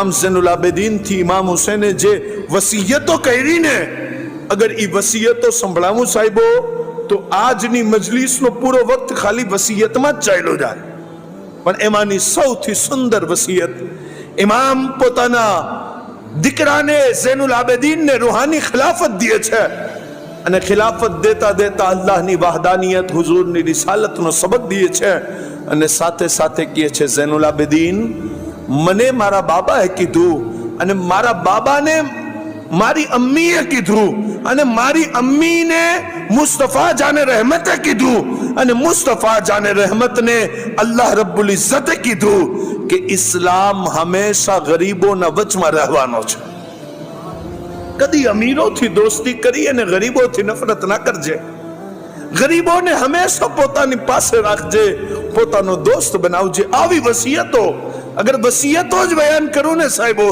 इमाम ज़ैनुल आबिदीन थी इमाम हुसैन जे वसीयतो करी ने अगर ई वसीयतो संभळावूं साहिबो तो આજની મજલિસનો પૂરો વખત ખાલી વસીયતમાં જ ચાલ્યો જાય પણ એમાંની સૌથી સુંદર વસીયત ઇમામ પોતાના દીકરાને ઝૈનુલ આબિદીનને રૂહાની ખિલાફત દે છે અને ખિલાફત દેતા દેતા અલ્લાહની વહદાનિયત હુઝુરની રિસાલતનો સબક દે છે અને સાથે સાથે કહે છે ઝૈનુલ આબિદીન મને મારા બાબાએ કીધું અને મારા બાબાને મારી અમ્મીએ કીધું અને મારી અમ્મીને મુસ્તફા જાને રહેમતે કીધું અને મુસ્તફા જાને રહેમતને અલ્લાહ રબ્બુલ ઇઝ્ઝતે કીધું કે ઇસ્લામ હંમેશા ગરીબોના વચમાં રહેવાનો છે કદી અમીરોથી દોસ્તી કરી અને ગરીબોથી નફરત ના કરજે ગરીબોને હંમેશા પોતાની પાસે રાખજે પોતાનો દોસ્ત બનાવજે આવી વસિયતો અગર વસિયતો જ બયાન કરું ને સાહેબો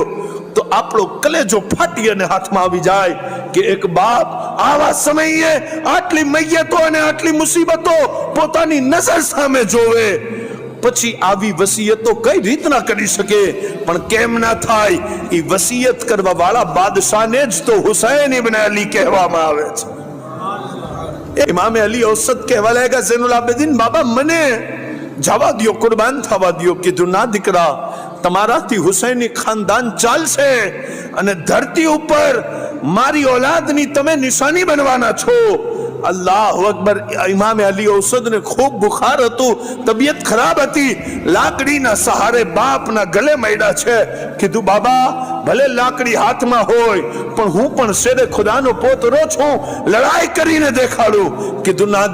तो आपड़ो कलेजो फाटी अने हाथ में आवी जाए कि एक बाप आवा समये आटली मैयतो अने आटली मुसीबतो पोतानी नजर सामे जोवे पछी आवी वसीयतो कई रीत ना करी सके पण केम ना थाय ई वसीयत करवा वाला बादशाह ने ज तो हुसैन इब्न अली कहवामां आवे छे इमाम अली औसत कहवा लागेगा ज़ैनुल आबिदीन बाबा मने जवा दियो कुर्बान थवा दियो कीधुं ना दीकरा તમારાથી હુસૈની ખાનદાન ચાલશે અને ધરતી ઉપર મારી ઓલાદની તમે નિશાની બનવાના છો અલ્લાહુ અકબર ઇમામ અલી ઔસદને ખૂબ બુખાર હતું તબિયત ખરાબ હતી લાકડીના સહારે બાપના ગલે મળ્યા છે કીધું બાબા ભલે લાકડી હાથમાં હોય પણ હું પણ શેરે ખુદાનો પોતરો છું લડાઈ કરીને દેખાડું કીધું ના